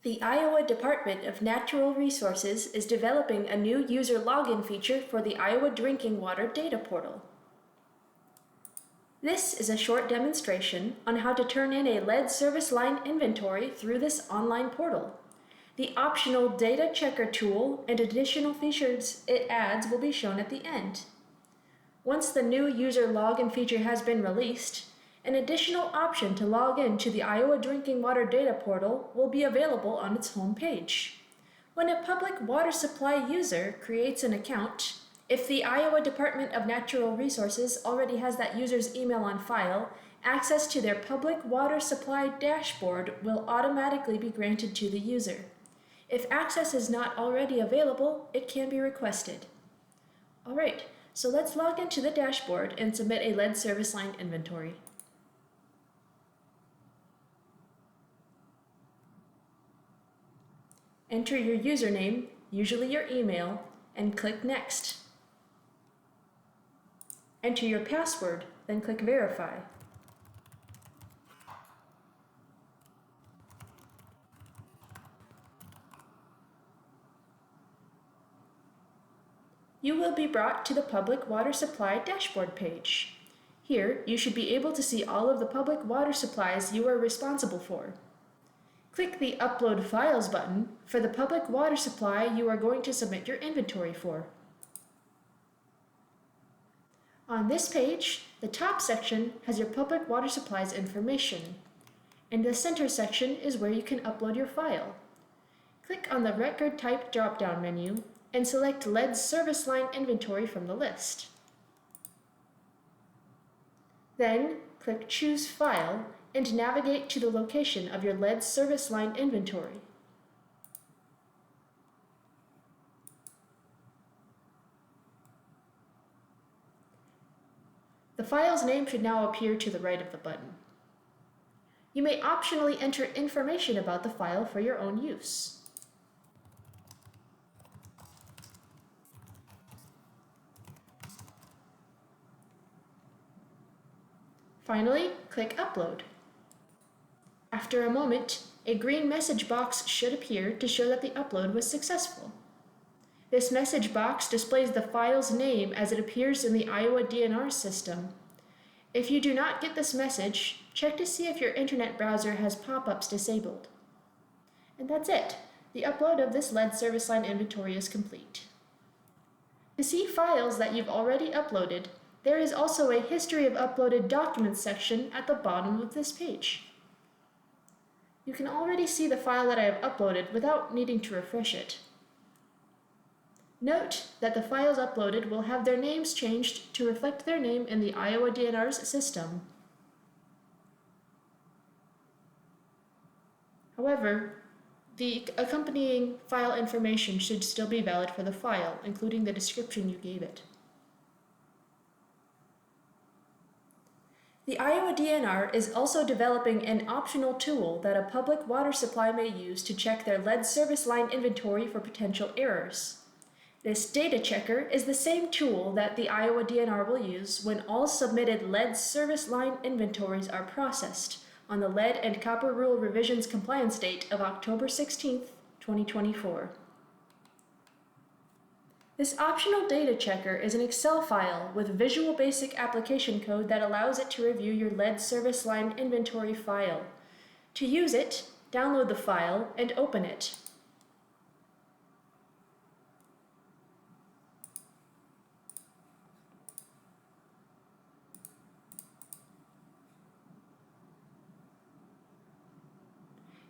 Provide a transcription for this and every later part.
The Iowa Department of Natural Resources is developing a new user login feature for the Iowa Drinking Water Data Portal. This is a short demonstration on how to turn in a lead service line inventory through this online portal. The optional data checker tool and additional features it adds will be shown at the end. Once the new user login feature has been released, an additional option to log in to the Iowa Drinking Water Data Portal will be available on its home page. When a public water supply user creates an account, if the Iowa Department of Natural Resources already has that user's email on file, access to their public water supply dashboard will automatically be granted to the user. If access is not already available, it can be requested. Alright, so let's log into the dashboard and submit a lead service line inventory. Enter your username, usually your email, and click Next. Enter your password, then click Verify. You will be brought to the Public Water Supply dashboard page. Here, you should be able to see all of the public water supplies you are responsible for. Click the Upload Files button for the public water supply you are going to submit your inventory for. On this page, the top section has your public water supplies information, and the center section is where you can upload your file. Click on the Record Type drop-down menu and select Lead Service Line Inventory from the list. Then, click Choose File and navigate to the location of your lead service line inventory. The file's name should now appear to the right of the button. You may optionally enter information about the file for your own use. Finally, click Upload. After a moment, a green message box should appear to show that the upload was successful. This message box displays the file's name as it appears in the Iowa DNR system. If you do not get this message, check to see if your internet browser has pop-ups disabled. And that's it. The upload of this lead service line inventory is complete. To see files that you've already uploaded, there is also a History of Uploaded Documents section at the bottom of this page. You can already see the file that I have uploaded without needing to refresh it. Note that the files uploaded will have their names changed to reflect their name in the Iowa DNR's system. However, the accompanying file information should still be valid for the file, including the description you gave it. The Iowa DNR is also developing an optional tool that a public water supply may use to check their lead service line inventory for potential errors. This data checker is the same tool that the Iowa DNR will use when all submitted lead service line inventories are processed on the Lead and Copper Rule Revisions compliance date of October 16, 2024. This optional data checker is an Excel file with Visual Basic application code that allows it to review your lead service line inventory file. To use it, download the file and open it.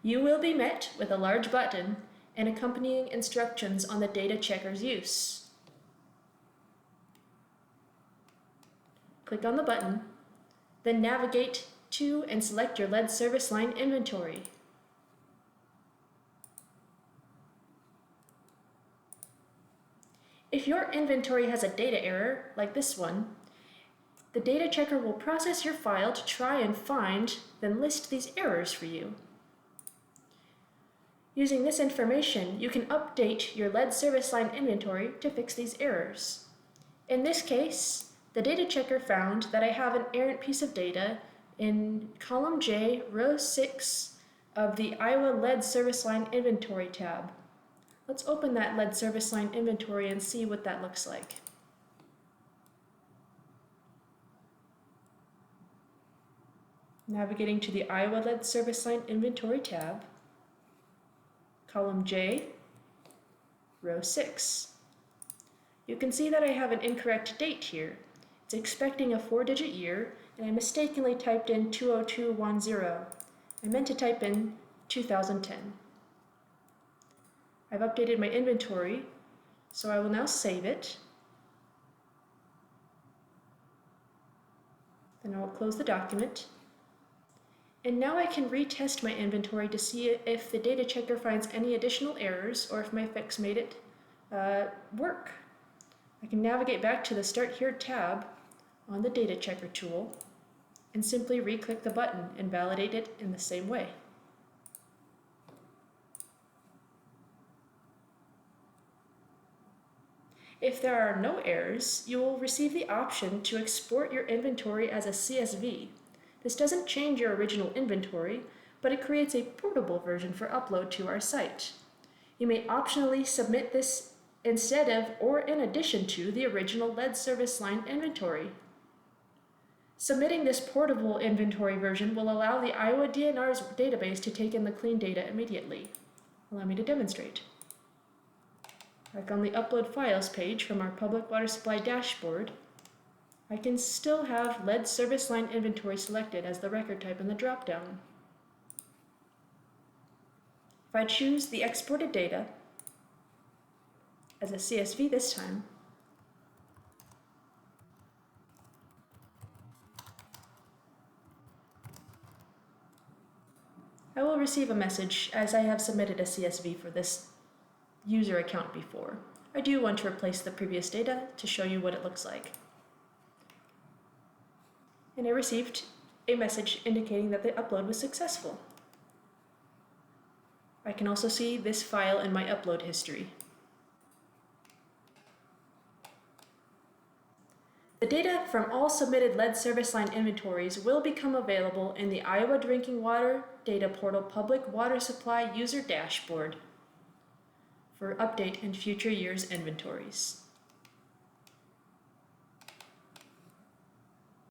You will be met with a large button and accompanying instructions on the data checker's use. Click on the button, then navigate to and select your lead service line inventory. If your inventory has a data error, like this one, the data checker will process your file to try and find, then list these errors for you. Using this information, you can update your lead service line inventory to fix these errors. In this case, the data checker found that I have an errant piece of data in column J, row 6, of the Iowa Lead Service Line Inventory tab. Let's open that lead service line inventory and see what that looks like. Navigating to the Iowa Lead Service Line Inventory tab, column J, row 6. You can see that I have an incorrect date here. It's expecting a 4-digit year, and I mistakenly typed in 20210. I meant to type in 2010. I've updated my inventory, so I will now save it. Then I will close the document. And now I can retest my inventory to see if the data checker finds any additional errors or if my fix made it work. I can navigate back to the Start Here tab on the data checker tool and simply re-click the button and validate it in the same way. If there are no errors, you will receive the option to export your inventory as a CSV. This doesn't change your original inventory, but it creates a portable version for upload to our site. You may optionally submit this instead of or in addition to the original lead service line inventory. Submitting this portable inventory version will allow the Iowa DNR's database to take in the clean data immediately. Allow me to demonstrate. Back on the Upload Files page from our Public Water Supply dashboard, I can still have lead service line inventory selected as the record type in the dropdown. If I choose the exported data as a CSV this time, I will receive a message as I have submitted a CSV for this user account before. I do want to replace the previous data to show you what it looks like. And I received a message indicating that the upload was successful. I can also see this file in my upload history. The data from all submitted lead service line inventories will become available in the Iowa Drinking Water Data Portal Public Water Supply User Dashboard for update in future years' inventories.